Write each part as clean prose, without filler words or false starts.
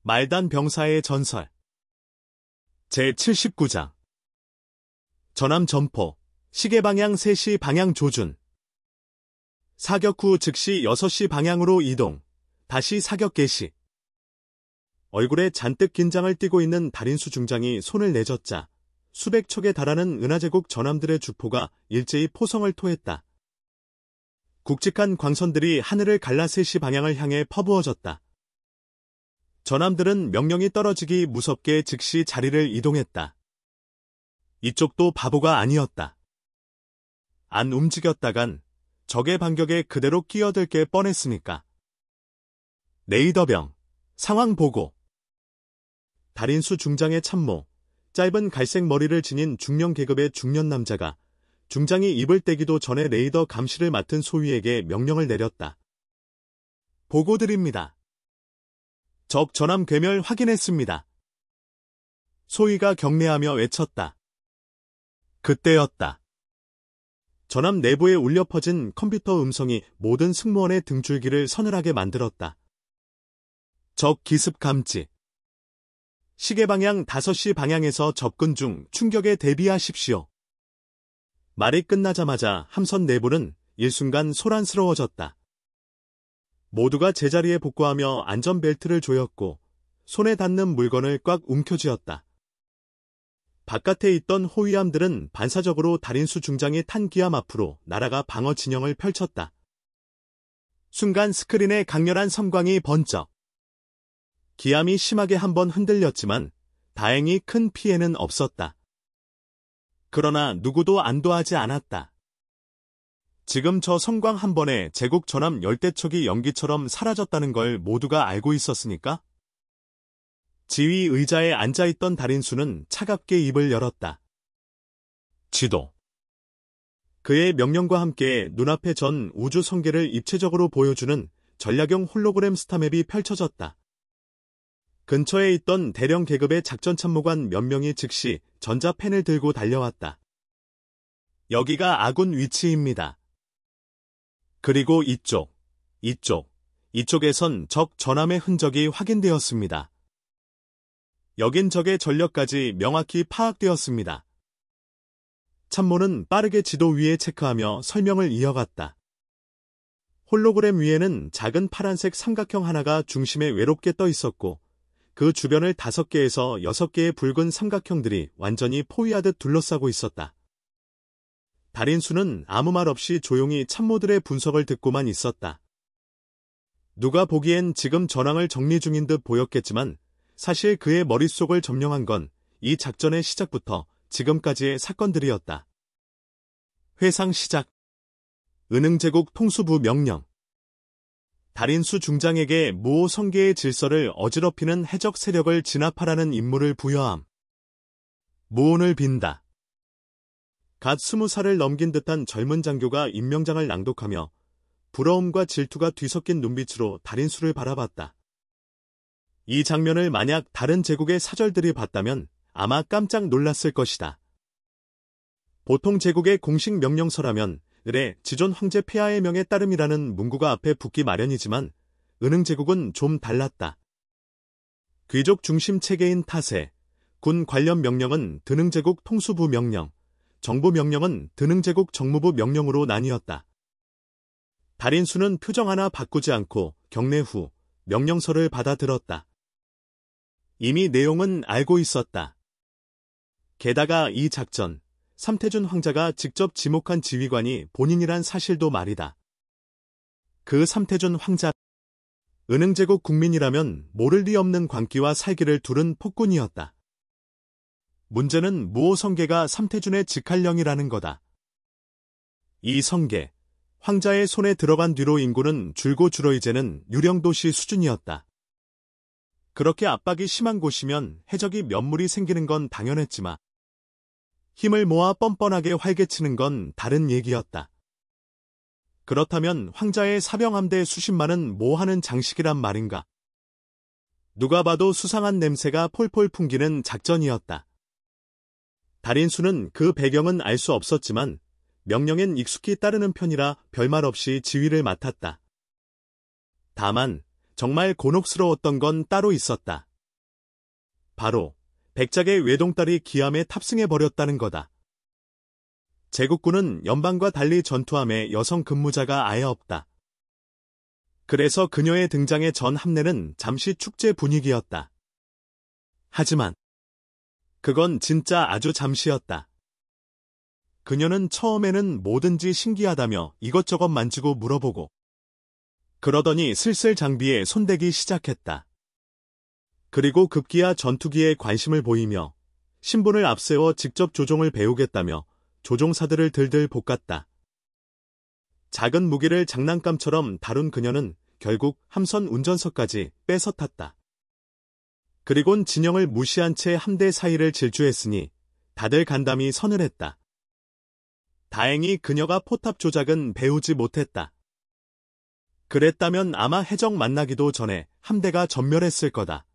말단 병사의 전설 제79장 전함 점포, 시계방향 3시 방향 조준. 사격 후 즉시 6시 방향으로 이동, 다시 사격 개시. 얼굴에 잔뜩 긴장을 띠고 있는 달인수 중장이 손을 내젓자 수백 척에 달하는 은하제국 전함들의 주포가 일제히 포성을 토했다. 굵직한 광선들이 하늘을 갈라 3시 방향을 향해 퍼부어졌다. 전함들은 명령이 떨어지기 무섭게 즉시 자리를 이동했다. 이쪽도 바보가 아니었다. 안 움직였다간 적의 반격에 그대로 끼어들 게 뻔했으니까. 레이더병, 상황 보고. 달인수 중장의 참모, 짧은 갈색 머리를 지닌 중령 계급의 중년 남자가 중장이 입을 떼기도 전에 레이더 감시를 맡은 소위에게 명령을 내렸다. 보고 드립니다. 적 전함 괴멸 확인했습니다. 소위가 경례하며 외쳤다. 그때였다. 전함 내부에 울려 퍼진 컴퓨터 음성이 모든 승무원의 등줄기를 서늘하게 만들었다. 적 기습 감지. 시계방향 5시 방향에서 접근 중 충격에 대비하십시오. 말이 끝나자마자 함선 내부는 일순간 소란스러워졌다. 모두가 제자리에 복구하며 안전벨트를 조였고 손에 닿는 물건을 꽉 움켜쥐었다. 바깥에 있던 호위함들은 반사적으로 달인수 중장이 탄 기함 앞으로 날아가 방어 진영을 펼쳤다. 순간 스크린에 강렬한 섬광이 번쩍. 기함이 심하게 한번 흔들렸지만 다행히 큰 피해는 없었다. 그러나 누구도 안도하지 않았다. 지금 저 섬광 한 번에 제국 전함 열대척이 연기처럼 사라졌다는 걸 모두가 알고 있었으니까? 지휘 의자에 앉아있던 달인수는 차갑게 입을 열었다. 지도. 그의 명령과 함께 눈앞에 전 우주 성계를 입체적으로 보여주는 전략용 홀로그램 스타맵이 펼쳐졌다. 근처에 있던 대령 계급의 작전 참모관 몇 명이 즉시 전자펜을 들고 달려왔다. 여기가 아군 위치입니다. 그리고 이쪽에선 적 전함의 흔적이 확인되었습니다. 여긴 적의 전력까지 명확히 파악되었습니다. 참모는 빠르게 지도 위에 체크하며 설명을 이어갔다. 홀로그램 위에는 작은 파란색 삼각형 하나가 중심에 외롭게 떠 있었고 그 주변을 5개에서 6개의 붉은 삼각형들이 완전히 포위하듯 둘러싸고 있었다. 달인수는 아무 말 없이 조용히 참모들의 분석을 듣고만 있었다. 누가 보기엔 지금 전황을 정리 중인 듯 보였겠지만 사실 그의 머릿속을 점령한 건 이 작전의 시작부터 지금까지의 사건들이었다. 회상 시작. 은흥제국 통수부 명령. 달인수 중장에게 무호 성계의 질서를 어지럽히는 해적 세력을 진압하라는 임무를 부여함. 무온을 빈다. 갓 20살을 넘긴 듯한 젊은 장교가 임명장을 낭독하며 부러움과 질투가 뒤섞인 눈빛으로 달인수를 바라봤다. 이 장면을 만약 다른 제국의 사절들이 봤다면 아마 깜짝 놀랐을 것이다. 보통 제국의 공식 명령서라면 을의 지존 황제 폐하의 명에 따름이라는 문구가 앞에 붙기 마련이지만 은흥제국은 좀 달랐다. 귀족 중심 체계인 탓에 군 관련 명령은 드능제국 통수부 명령, 정부 명령은 드능제국 정무부 명령으로 나뉘었다. 달인수는 표정 하나 바꾸지 않고 경례 후 명령서를 받아들었다. 이미 내용은 알고 있었다. 게다가 이 작전, 삼태준 황자가 직접 지목한 지휘관이 본인이란 사실도 말이다. 그 삼태준 황자, 은흥제국 국민이라면 모를 리 없는 광기와 살기를 두른 폭군이었다. 문제는 무호 성계가 삼태준의 직할령이라는 거다. 이 성계, 황자의 손에 들어간 뒤로 인구는 줄고 줄어 이제는 유령도시 수준이었다. 그렇게 압박이 심한 곳이면 해적이 몇 무리 생기는 건 당연했지만 힘을 모아 뻔뻔하게 활개치는 건 다른 얘기였다. 그렇다면 황자의 사병함대 수십만은 뭐하는 장식이란 말인가? 누가 봐도 수상한 냄새가 폴폴 풍기는 작전이었다. 달인수는 그 배경은 알 수 없었지만 명령엔 익숙히 따르는 편이라 별말 없이 지휘를 맡았다. 다만 정말 곤혹스러웠던 건 따로 있었다. 바로 백작의 외동딸이 기암에 탑승해버렸다는 거다. 제국군은 연방과 달리 전투함에 여성 근무자가 아예 없다. 그래서 그녀의 등장에 전 함대는 잠시 축제 분위기였다. 하지만 그건 진짜 아주 잠시였다. 그녀는 처음에는 뭐든지 신기하다며 이것저것 만지고 물어보고 그러더니 슬슬 장비에 손대기 시작했다. 그리고 급기야 전투기에 관심을 보이며 신분을 앞세워 직접 조종을 배우겠다며 조종사들을 들들 볶았다. 작은 무기를 장난감처럼 다룬 그녀는 결국 함선 운전석까지 뺏어 탔다. 그리곤 진영을 무시한 채 함대 사이를 질주했으니 다들 간담이 서늘했다. 다행히 그녀가 포탑 조작은 배우지 못했다. 그랬다면 아마 해적 만나기도 전에 함대가 전멸했을 거다.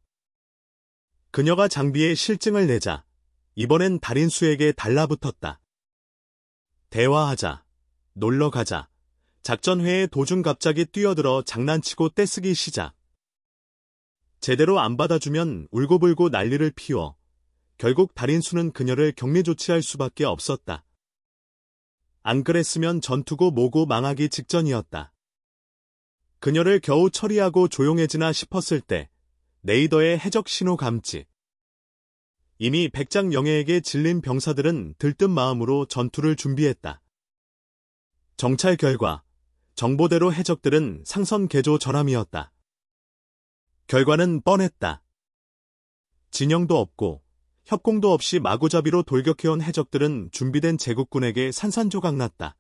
그녀가 장비에 실증을 내자 이번엔 달인수에게 달라붙었다. 대화하자, 놀러가자, 작전회의 도중 갑자기 뛰어들어 장난치고 떼쓰기 시작. 제대로 안 받아주면 울고불고 난리를 피워 결국 달인수는 그녀를 격리 조치할 수밖에 없었다. 안 그랬으면 전투고 뭐고 망하기 직전이었다. 그녀를 겨우 처리하고 조용해지나 싶었을 때 네이더의 해적 신호 감지. 이미 백작 영예에게 질린 병사들은 들뜬 마음으로 전투를 준비했다. 정찰 결과 정보대로 해적들은 상선 개조 전함이었다. 결과는 뻔했다. 진영도 없고 협공도 없이 마구잡이로 돌격해온 해적들은 준비된 제국군에게 산산조각 났다.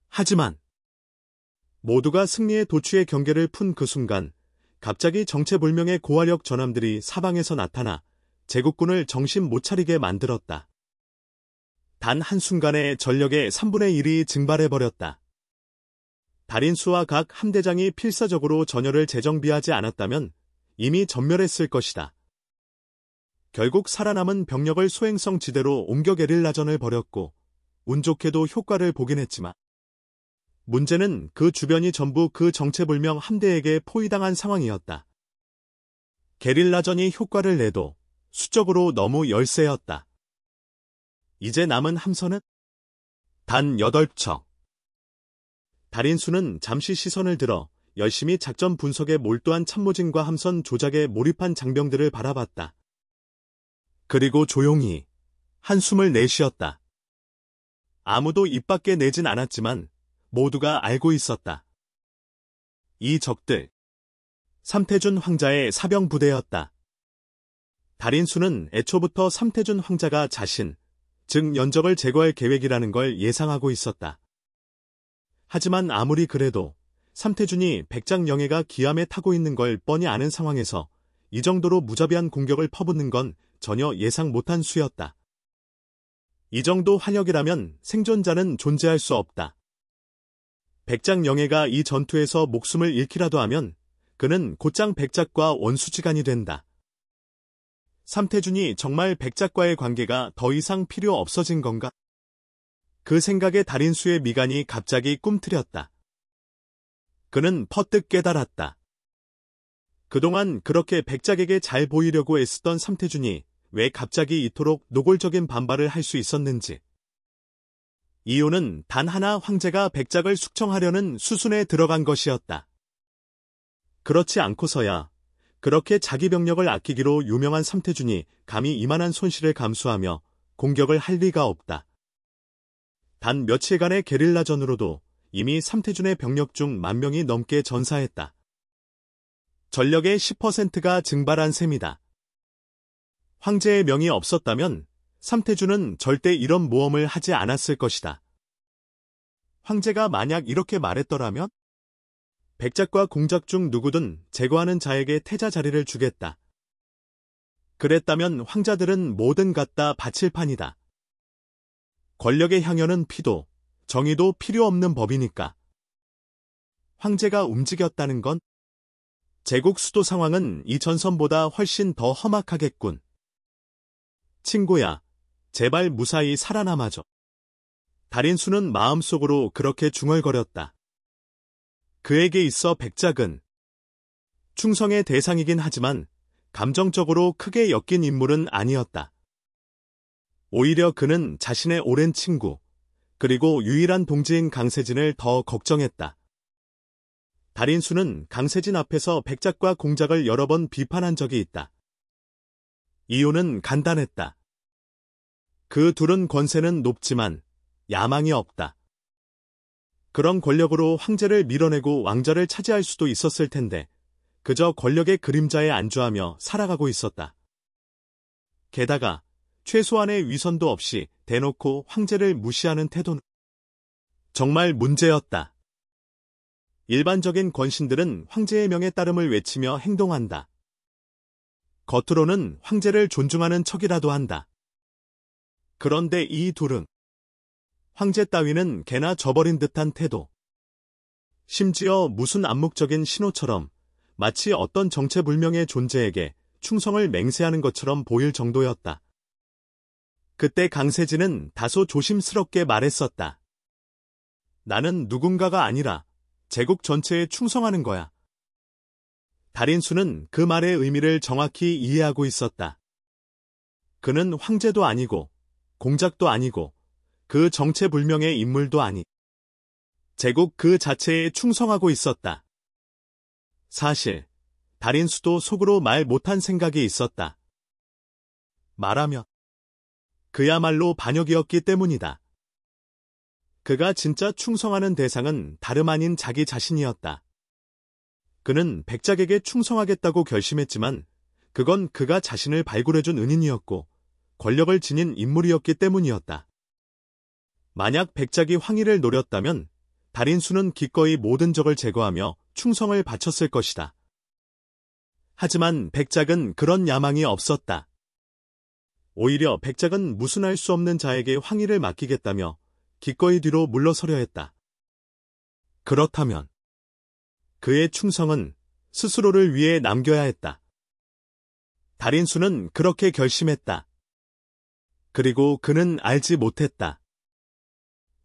하지만 모두가 승리의 도취의 경계를 푼 그 순간 갑자기 정체불명의 고화력 전함들이 사방에서 나타나 제국군을 정신 못 차리게 만들었다. 단 한순간에 전력의 3분의 1이 증발해버렸다. 달인수와 각 함대장이 필사적으로 전열을 재정비하지 않았다면 이미 전멸했을 것이다. 결국 살아남은 병력을 소행성 지대로 옮겨 게릴라전을 벌였고 운 좋게도 효과를 보긴 했지만 문제는 그 주변이 전부 그 정체불명 함대에게 포위당한 상황이었다. 게릴라전이 효과를 내도 수적으로 너무 열세였다. 이제 남은 함선은 단 8척. 달인수는 잠시 시선을 들어 열심히 작전 분석에 몰두한 참모진과 함선 조작에 몰입한 장병들을 바라봤다. 그리고 조용히 한숨을 내쉬었다. 아무도 입 밖에 내진 않았지만 모두가 알고 있었다. 이 적들, 삼태준 황자의 사병 부대였다. 달인수는 애초부터 삼태준 황자가 자신, 즉 연적을 제거할 계획이라는 걸 예상하고 있었다. 하지만 아무리 그래도 삼태준이 백작 영예가 기암에 타고 있는 걸 뻔히 아는 상황에서 이 정도로 무자비한 공격을 퍼붓는 건 전혀 예상 못한 수였다. 이 정도 환역이라면 생존자는 존재할 수 없다. 백작 영예가 이 전투에서 목숨을 잃기라도 하면 그는 곧장 백작과 원수지간이 된다. 삼태준이 정말 백작과의 관계가 더 이상 필요 없어진 건가? 그 생각에 달인수의 미간이 갑자기 꿈틀였다. 그는 퍼뜩 깨달았다. 그동안 그렇게 백작에게 잘 보이려고 애쓰던 삼태준이 왜 갑자기 이토록 노골적인 반발을 할 수 있었는지. 이유는 단 하나 황제가 백작을 숙청하려는 수순에 들어간 것이었다. 그렇지 않고서야 그렇게 자기 병력을 아끼기로 유명한 삼태준이 감히 이만한 손실을 감수하며 공격을 할 리가 없다. 단 며칠간의 게릴라전으로도 이미 삼태준의 병력 중 10,000명이 넘게 전사했다. 전력의 10%가 증발한 셈이다. 황제의 명이 없었다면 삼태준은 절대 이런 모험을 하지 않았을 것이다. 황제가 만약 이렇게 말했더라면 백작과 공작 중 누구든 제거하는 자에게 태자 자리를 주겠다. 그랬다면 황자들은 뭐든 갖다 바칠 판이다. 권력의 향연은 피도, 정의도 필요 없는 법이니까. 황제가 움직였다는 건 제국 수도 상황은 이 전선보다 훨씬 더 험악하겠군. 친구야, 제발 무사히 살아남아줘. 달인수는 마음속으로 그렇게 중얼거렸다. 그에게 있어 백작은 충성의 대상이긴 하지만 감정적으로 크게 엮인 인물은 아니었다. 오히려 그는 자신의 오랜 친구, 그리고 유일한 동지인 강세진을 더 걱정했다. 달인수는 강세진 앞에서 백작과 공작을 여러 번 비판한 적이 있다. 이유는 간단했다. 그 둘은 권세는 높지만 야망이 없다. 그런 권력으로 황제를 밀어내고 왕좌를 차지할 수도 있었을 텐데 그저 권력의 그림자에 안주하며 살아가고 있었다. 게다가 최소한의 위선도 없이 대놓고 황제를 무시하는 태도는 정말 문제였다. 일반적인 권신들은 황제의 명에 따름을 외치며 행동한다. 겉으로는 황제를 존중하는 척이라도 한다. 그런데 이 둘은 황제 따위는 개나 저버린 듯한 태도. 심지어 무슨 암묵적인 신호처럼 마치 어떤 정체불명의 존재에게 충성을 맹세하는 것처럼 보일 정도였다. 그때 강세진은 다소 조심스럽게 말했었다. 나는 누군가가 아니라 제국 전체에 충성하는 거야. 달인수는 그 말의 의미를 정확히 이해하고 있었다. 그는 황제도 아니고 공작도 아니고 그 정체불명의 인물도 아니. 제국 그 자체에 충성하고 있었다. 사실 달인수도 속으로 말 못한 생각이 있었다. 말하면 그야말로 반역이었기 때문이다. 그가 진짜 충성하는 대상은 다름 아닌 자기 자신이었다. 그는 백작에게 충성하겠다고 결심했지만 그건 그가 자신을 발굴해준 은인이었고 권력을 지닌 인물이었기 때문이었다. 만약 백작이 황위를 노렸다면 달인수는 기꺼이 모든 적을 제거하며 충성을 바쳤을 것이다. 하지만 백작은 그런 야망이 없었다. 오히려 백작은 무순할 수 없는 자에게 황위를 맡기겠다며 기꺼이 뒤로 물러서려 했다. 그렇다면 그의 충성은 스스로를 위해 남겨야 했다. 달인수는 그렇게 결심했다. 그리고 그는 알지 못했다.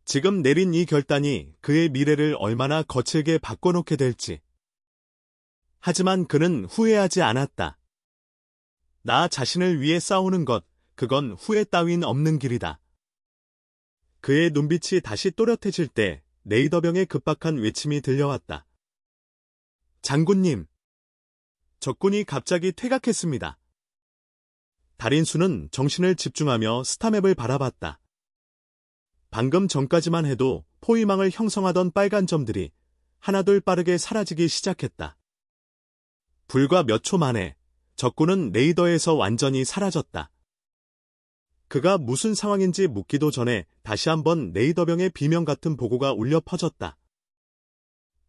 지금 내린 이 결단이 그의 미래를 얼마나 거칠게 바꿔놓게 될지. 하지만 그는 후회하지 않았다. 나 자신을 위해 싸우는 것, 그건 후회 따윈 없는 길이다. 그의 눈빛이 다시 또렷해질 때 네이더병의 급박한 외침이 들려왔다. 장군님! 적군이 갑자기 퇴각했습니다. 달인수는 정신을 집중하며 스타맵을 바라봤다. 방금 전까지만 해도 포위망을 형성하던 빨간 점들이 하나둘 빠르게 사라지기 시작했다. 불과 몇 초 만에 적군은 레이더에서 완전히 사라졌다. 그가 무슨 상황인지 묻기도 전에 다시 한번 레이더병의 비명 같은 보고가 울려 퍼졌다.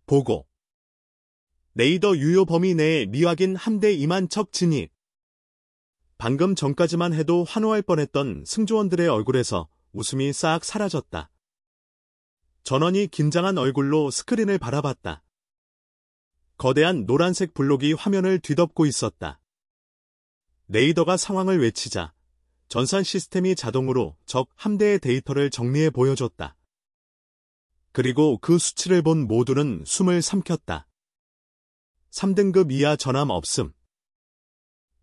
보고. 레이더 유효 범위 내에 미확인 함대 2만 척 진입. 방금 전까지만 해도 환호할 뻔했던 승조원들의 얼굴에서 웃음이 싹 사라졌다. 전원이 긴장한 얼굴로 스크린을 바라봤다. 거대한 노란색 블록이 화면을 뒤덮고 있었다. 레이더가 상황을 외치자 전산 시스템이 자동으로 적 함대의 데이터를 정리해 보여줬다. 그리고 그 수치를 본 모두는 숨을 삼켰다. 3등급 이하 전함 없음.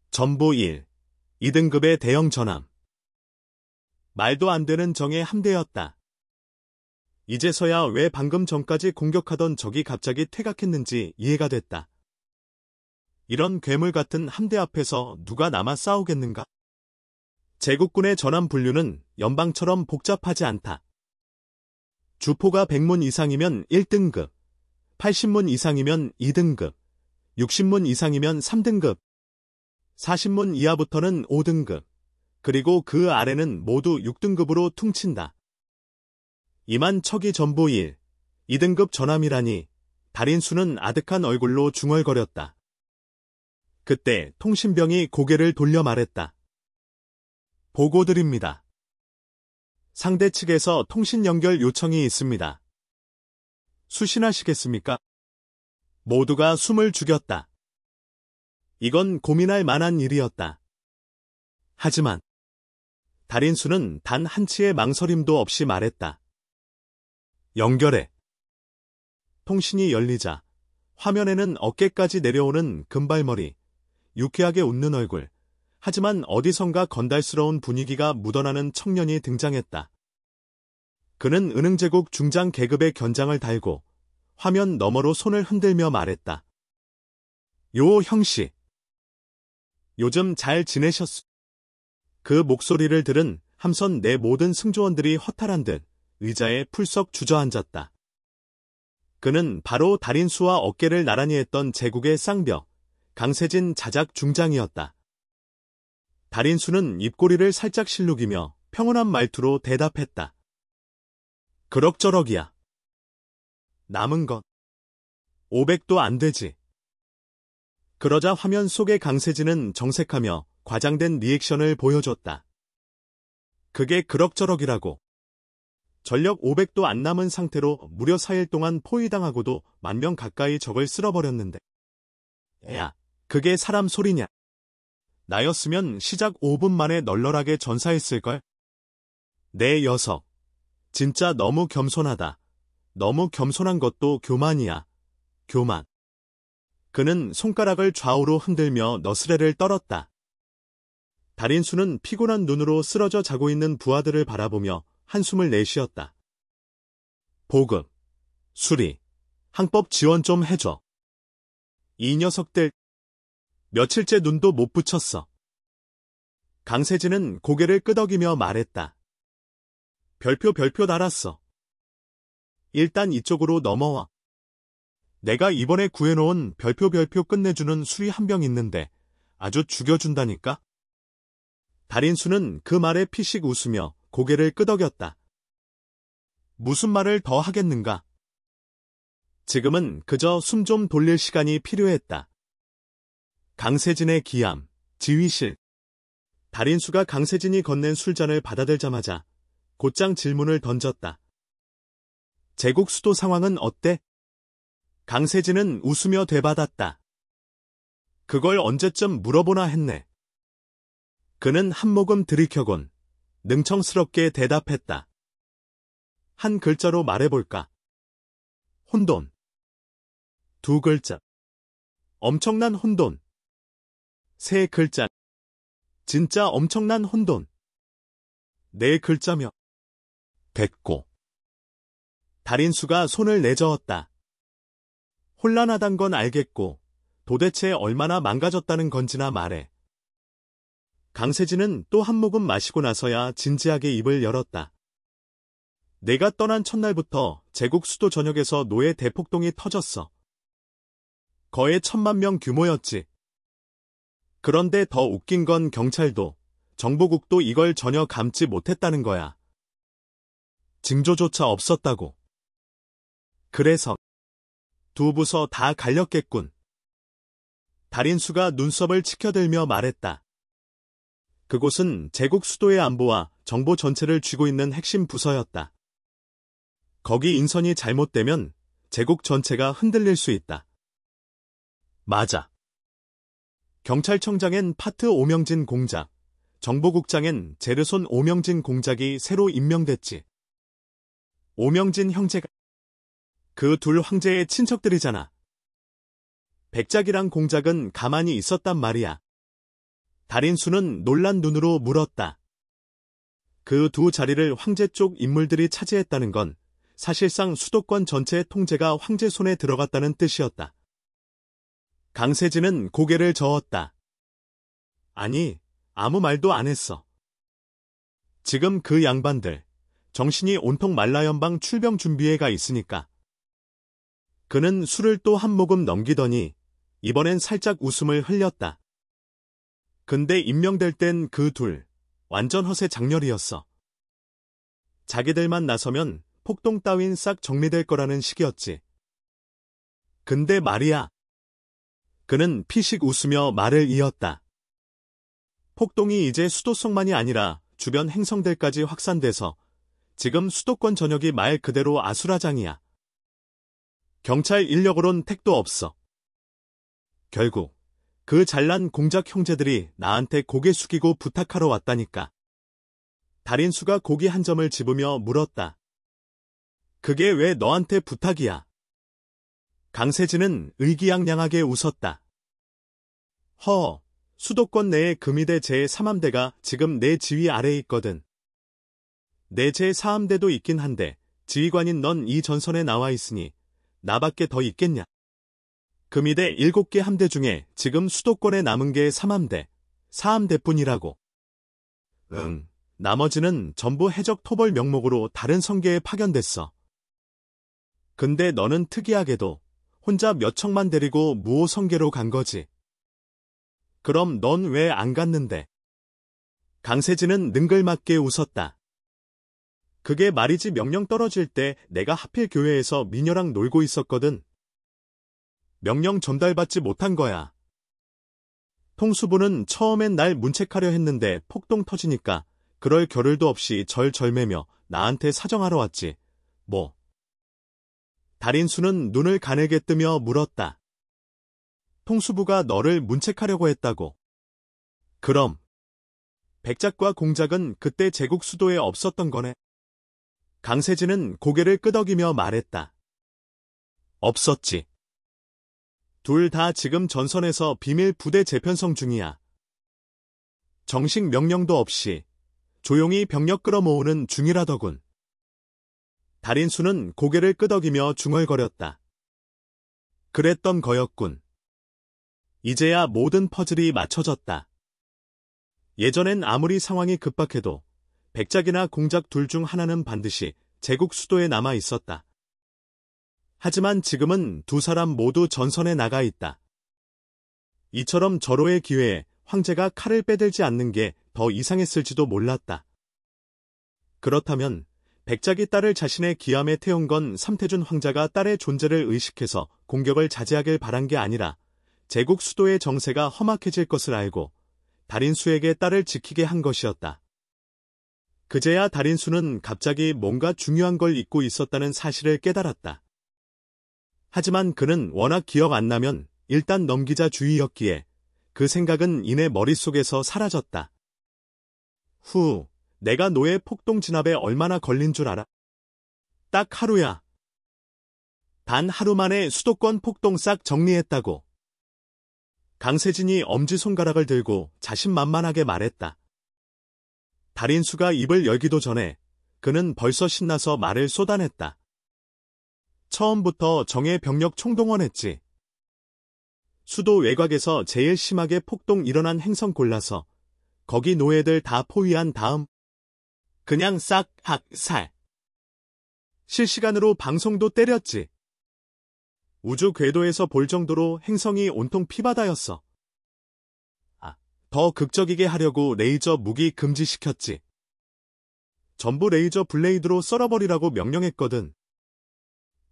전부 1, 2등급의 대형 전함. 말도 안 되는 정의 함대였다. 이제서야 왜 방금 전까지 공격하던 적이 갑자기 퇴각했는지 이해가 됐다. 이런 괴물 같은 함대 앞에서 누가 남아 싸우겠는가? 제국군의 전함 분류는 연방처럼 복잡하지 않다. 주포가 100문 이상이면 1등급, 80문 이상이면 2등급, 60문 이상이면 3등급, 40문 이하부터는 5등급, 그리고 그 아래는 모두 6등급으로 퉁친다. 2만 척이 전부 1, 2등급 전함이라니 달인수는 아득한 얼굴로 중얼거렸다. 그때 통신병이 고개를 돌려 말했다. 보고드립니다. 상대 측에서 통신 연결 요청이 있습니다. 수신하시겠습니까? 모두가 숨을 죽였다. 이건 고민할 만한 일이었다. 하지만 달인수는 단 한치의 망설임도 없이 말했다. 연결해. 통신이 열리자 화면에는 어깨까지 내려오는 금발머리, 유쾌하게 웃는 얼굴. 하지만 어디선가 건달스러운 분위기가 묻어나는 청년이 등장했다. 그는 은흥제국 중장 계급의 견장을 달고 화면 너머로 손을 흔들며 말했다. 요 형씨. 요즘 잘 지내셨소? 그 목소리를 들은 함선 내 모든 승조원들이 허탈한 듯 의자에 풀썩 주저앉았다. 그는 바로 달인수와 어깨를 나란히 했던 제국의 쌍벽, 강세진 자작 중장이었다. 달인수는 입꼬리를 살짝 실룩이며 평온한 말투로 대답했다. 그럭저럭이야. 남은 건 500도 안 되지. 그러자 화면 속의 강세진은 정색하며 과장된 리액션을 보여줬다. 그게 그럭저럭이라고. 전력 500도 안 남은 상태로 무려 4일 동안 포위당하고도 10,000명 가까이 적을 쓸어버렸는데. 야, 그게 사람 소리냐? 나였으면 시작 5분 만에 널널하게 전사했을걸? 내 녀석. 진짜 너무 겸손하다. 너무 겸손한 것도 교만이야. 교만. 그는 손가락을 좌우로 흔들며 너스레를 떨었다. 달인수는 피곤한 눈으로 쓰러져 자고 있는 부하들을 바라보며 한숨을 내쉬었다. 보급, 수리, 항법 지원 좀 해줘. 이 녀석들 며칠째 눈도 못 붙였어. 강세진은 고개를 끄덕이며 말했다. 별표 달았어. 일단 이쪽으로 넘어와. 내가 이번에 구해놓은 별표 끝내주는 술이 한 병 있는데 아주 죽여준다니까? 달인수는 그 말에 피식 웃으며 고개를 끄덕였다. 무슨 말을 더 하겠는가? 지금은 그저 숨 좀 돌릴 시간이 필요했다. 강세진의 기함, 지휘실. 달인수가 강세진이 건넨 술잔을 받아들자마자 곧장 질문을 던졌다. 제국 수도 상황은 어때? 강세진은 웃으며 되받았다. 그걸 언제쯤 물어보나 했네. 그는 한 모금 들이켜곤 능청스럽게 대답했다. 한 글자로 말해볼까? 혼돈. 2글자. 엄청난 혼돈. 3글자. 진짜 엄청난 혼돈. 4글자며. 됐고. 달인수가 손을 내저었다. 혼란하단 건 알겠고 도대체 얼마나 망가졌다는 건지나 말해. 강세진은 또 한 모금 마시고 나서야 진지하게 입을 열었다. 내가 떠난 첫날부터 제국 수도 전역에서 노예 대폭동이 터졌어. 거의 1,000,000명 규모였지. 그런데 더 웃긴 건 경찰도, 정보국도 이걸 전혀 감지 못했다는 거야. 징조조차 없었다고. 그래서 2 부서 다 갈렸겠군. 달인수가 눈썹을 치켜들며 말했다. 그곳은 제국 수도의 안보와 정보 전체를 쥐고 있는 핵심 부서였다. 거기 인선이 잘못되면 제국 전체가 흔들릴 수 있다. 맞아. 경찰청장엔 파트 오명진 공작, 정보국장엔 제르손 오명진 공작이 새로 임명됐지. 오명진 형제가 그 2 황제의 친척들이잖아. 백작이랑 공작은 가만히 있었단 말이야. 달인수는 놀란 눈으로 물었다. 그 2 자리를 황제 쪽 인물들이 차지했다는 건 사실상 수도권 전체의 통제가 황제 손에 들어갔다는 뜻이었다. 강세진은 고개를 저었다. 아니, 아무 말도 안 했어. 지금 그 양반들, 정신이 온통 말라연방 출병 준비에 가 있으니까. 그는 술을 또 한 모금 넘기더니 이번엔 살짝 웃음을 흘렸다. 근데 임명될 땐 그 2 완전 허세 장렬이었어. 자기들만 나서면 폭동 따윈 싹 정리될 거라는 식이었지. 근데 말이야. 그는 피식 웃으며 말을 이었다. 폭동이 이제 수도성만이 아니라 주변 행성들까지 확산돼서 지금 수도권 전역이 말 그대로 아수라장이야. 경찰 인력으론 택도 없어. 결국 그 잘난 공작 형제들이 나한테 고개 숙이고 부탁하러 왔다니까. 달인수가 고기 한 점을 집으며 물었다. 그게 왜 너한테 부탁이야? 강세진은 의기양양하게 웃었다. 수도권 내의 금이대 제3함대가 지금 내 지휘 아래에 있거든. 내 제4함대도 있긴 한데 지휘관인 넌 이 전선에 나와 있으니 나밖에 더 있겠냐. 금이대 7개 함대 중에 지금 수도권에 남은 게 3함대, 4함대뿐이라고. 응, 나머지는 전부 해적 토벌 명목으로 다른 성계에 파견됐어. 근데 너는 특이하게도 혼자 몇 척만 데리고 무호 성계로 간 거지. 그럼 넌 왜 안 갔는데? 강세진은 능글맞게 웃었다. 그게 말이지 명령 떨어질 때 내가 하필 교회에서 미녀랑 놀고 있었거든. 명령 전달받지 못한 거야. 통수부는 처음엔 날 문책하려 했는데 폭동 터지니까 그럴 겨를도 없이 절절매며 나한테 사정하러 왔지. 뭐. 달인수는 눈을 가늘게 뜨며 물었다. 통수부가 너를 문책하려고 했다고. 그럼. 백작과 공작은 그때 제국 수도에 없었던 거네. 강세진은 고개를 끄덕이며 말했다. 없었지. 둘 다 지금 전선에서 비밀 부대 재편성 중이야. 정식 명령도 없이 조용히 병력 끌어모으는 중이라더군. 달인수는 고개를 끄덕이며 중얼거렸다. 그랬던 거였군. 이제야 모든 퍼즐이 맞춰졌다. 예전엔 아무리 상황이 급박해도 백작이나 공작 둘 중 하나는 반드시 제국 수도에 남아 있었다. 하지만 지금은 두 사람 모두 전선에 나가 있다. 이처럼 절호의 기회에 황제가 칼을 빼들지 않는 게 더 이상했을지도 몰랐다. 그렇다면 백작이 딸을 자신의 기함에 태운 건 삼태준 황자가 딸의 존재를 의식해서 공격을 자제하길 바란 게 아니라 제국 수도의 정세가 험악해질 것을 알고 달인수에게 딸을 지키게 한 것이었다. 그제야 달인수는 갑자기 뭔가 중요한 걸 잊고 있었다는 사실을 깨달았다. 하지만 그는 워낙 기억 안 나면 일단 넘기자 주의였기에 그 생각은 이내 머릿속에서 사라졌다. 내가 노예 폭동 진압에 얼마나 걸린 줄 알아? 딱 하루야. 단 하루 만에 수도권 폭동 싹 정리했다고. 강세진이 엄지손가락을 들고 자신만만하게 말했다. 달인수가 입을 열기도 전에 그는 벌써 신나서 말을 쏟아냈다. 처음부터 정예 병력 총동원했지. 수도 외곽에서 제일 심하게 폭동 일어난 행성 골라서 거기 노예들 다 포위한 다음 그냥 싹 학살. 실시간으로 방송도 때렸지. 우주 궤도에서 볼 정도로 행성이 온통 피바다였어. 더 극적이게 하려고 레이저 무기 금지시켰지. 전부 레이저 블레이드로 썰어버리라고 명령했거든.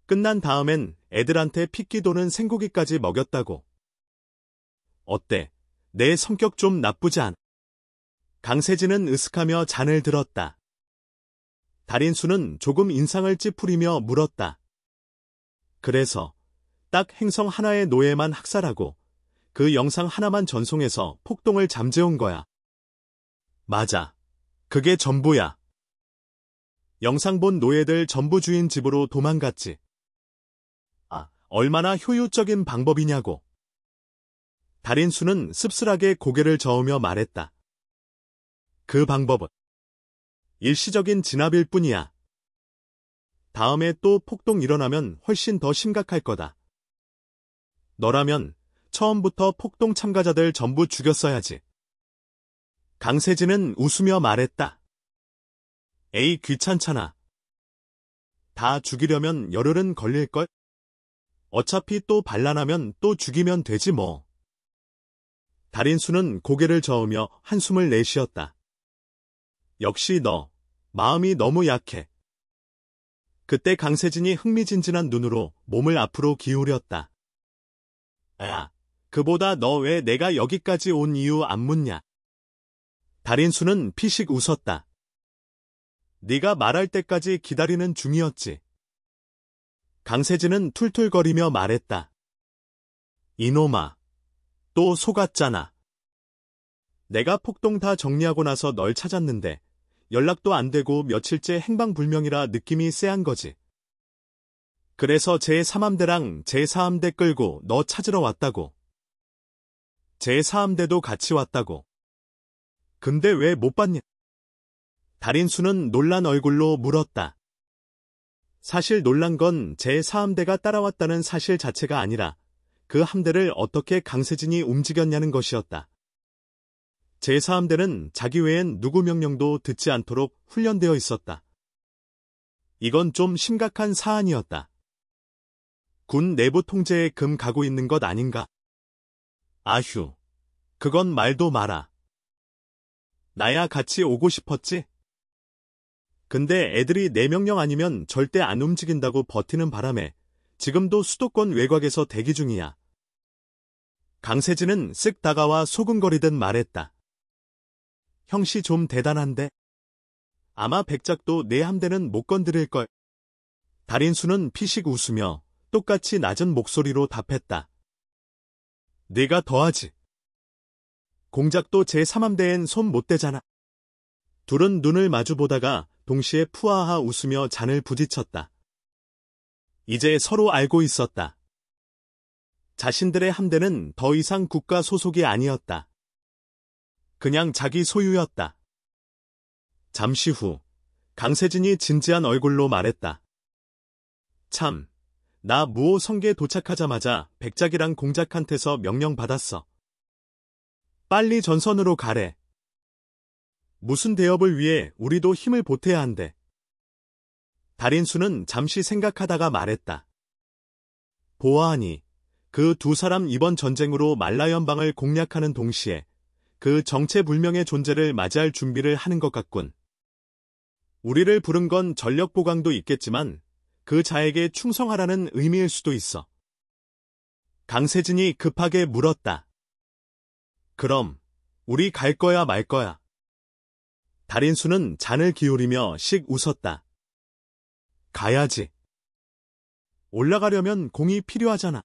끝난 다음엔 애들한테 핏기 도는 생고기까지 먹였다고. 어때? 내 성격 좀 나쁘지 않아? 강세진은 으슥하며 잔을 들었다. 달인수는 조금 인상을 찌푸리며 물었다. 그래서 딱 행성 하나의 노예만 학살하고 그 영상 하나만 전송해서 폭동을 잠재운 거야. 맞아. 그게 전부야. 영상 본 노예들 전부 주인 집으로 도망갔지. 얼마나 효율적인 방법이냐고. 달인수는 씁쓸하게 고개를 저으며 말했다. 그 방법은 일시적인 진압일 뿐이야. 다음에 또 폭동 일어나면 훨씬 더 심각할 거다. 너라면 처음부터 폭동 참가자들 전부 죽였어야지. 강세진은 웃으며 말했다. 에이, 귀찮잖아. 다 죽이려면 열흘은 걸릴걸? 어차피 또 반란하면 또 죽이면 되지 뭐. 달인수는 고개를 저으며 한숨을 내쉬었다. 역시 너, 마음이 너무 약해. 그때 강세진이 흥미진진한 눈으로 몸을 앞으로 기울였다. 그보다 너 왜 내가 여기까지 온 이유 안 묻냐? 달인수는 피식 웃었다. 네가 말할 때까지 기다리는 중이었지. 강세진은 툴툴거리며 말했다. 이놈아, 또 속았잖아. 내가 폭동 다 정리하고 나서 널 찾았는데 연락도 안 되고 며칠째 행방불명이라 느낌이 쎄한 거지. 그래서 제3함대랑 제4함대 끌고 너 찾으러 왔다고. 제4함대도 같이 왔다고. 근데 왜 못 봤냐? 달인수는 놀란 얼굴로 물었다. 사실 놀란 건 제4함대가 따라왔다는 사실 자체가 아니라 그 함대를 어떻게 강세진이 움직였냐는 것이었다. 제4함대는 자기 외엔 누구 명령도 듣지 않도록 훈련되어 있었다. 이건 좀 심각한 사안이었다. 군 내부 통제에 금 가고 있는 것 아닌가? 아휴, 그건 말도 마라. 나야 같이 오고 싶었지? 근데 애들이 내 명령 아니면 절대 안 움직인다고 버티는 바람에 지금도 수도권 외곽에서 대기 중이야. 강세진은 쓱 다가와 소근거리듯 말했다. 형씨 좀 대단한데? 아마 백작도 내 함대는 못 건드릴걸. 달인수는 피식 웃으며 똑같이 낮은 목소리로 답했다. 네가 더하지. 공작도 제3함대엔 손 못 대잖아. 둘은 눈을 마주보다가 동시에 푸아하 웃으며 잔을 부딪혔다. 이제 서로 알고 있었다. 자신들의 함대는 더 이상 국가 소속이 아니었다. 그냥 자기 소유였다. 잠시 후 강세진이 진지한 얼굴로 말했다. 참, 나 무호 성계에 도착하자마자 백작이랑 공작한테서 명령 받았어. 빨리 전선으로 가래. 무슨 대업을 위해 우리도 힘을 보태야 한대. 달인수는 잠시 생각하다가 말했다. 보아하니 그 두 사람 이번 전쟁으로 말라연방을 공략하는 동시에 그 정체불명의 존재를 맞이할 준비를 하는 것 같군. 우리를 부른 건 전력 보강도 있겠지만 그 자에게 충성하라는 의미일 수도 있어. 강세진이 급하게 물었다. 그럼 우리 갈 거야 말 거야? 달인수는 잔을 기울이며 씩 웃었다. 가야지. 올라가려면 공이 필요하잖아.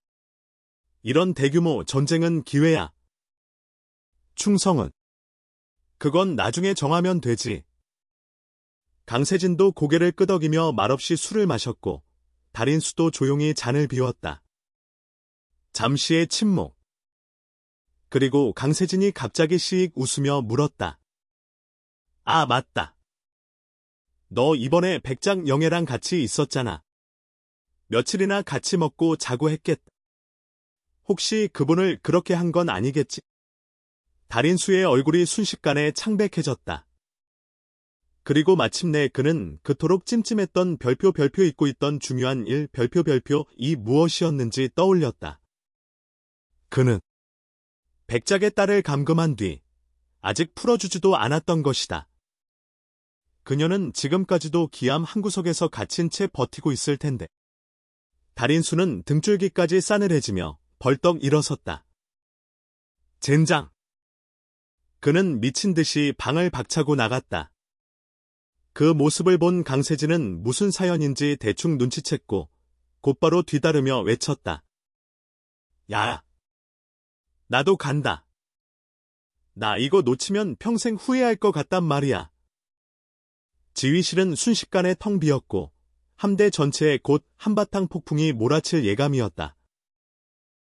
이런 대규모 전쟁은 기회야. 충성은? 그건 나중에 정하면 되지. 강세진도 고개를 끄덕이며 말없이 술을 마셨고 달인수도 조용히 잔을 비웠다. 잠시의 침묵. 그리고 강세진이 갑자기 씩 웃으며 물었다. 아, 맞다. 너 이번에 백작 영애랑 같이 있었잖아. 며칠이나 같이 먹고 자고 했겠다. 혹시 그분을 그렇게 한 건 아니겠지? 달인수의 얼굴이 순식간에 창백해졌다. 그리고 마침내 그는 그토록 찜찜했던 별표 잊고 있던 중요한 일 별표 이 무엇이었는지 떠올렸다. 그는 백작의 딸을 감금한 뒤 아직 풀어주지도 않았던 것이다. 그녀는 지금까지도 기암 한 구석에서 갇힌 채 버티고 있을 텐데. 달인수는 등줄기까지 싸늘해지며 벌떡 일어섰다. 젠장! 그는 미친 듯이 방을 박차고 나갔다. 그 모습을 본 강세진은 무슨 사연인지 대충 눈치챘고 곧바로 뒤따르며 외쳤다. 야! 나도 간다. 나 이거 놓치면 평생 후회할 것 같단 말이야. 지휘실은 순식간에 텅 비었고 함대 전체에 곧 한바탕 폭풍이 몰아칠 예감이었다.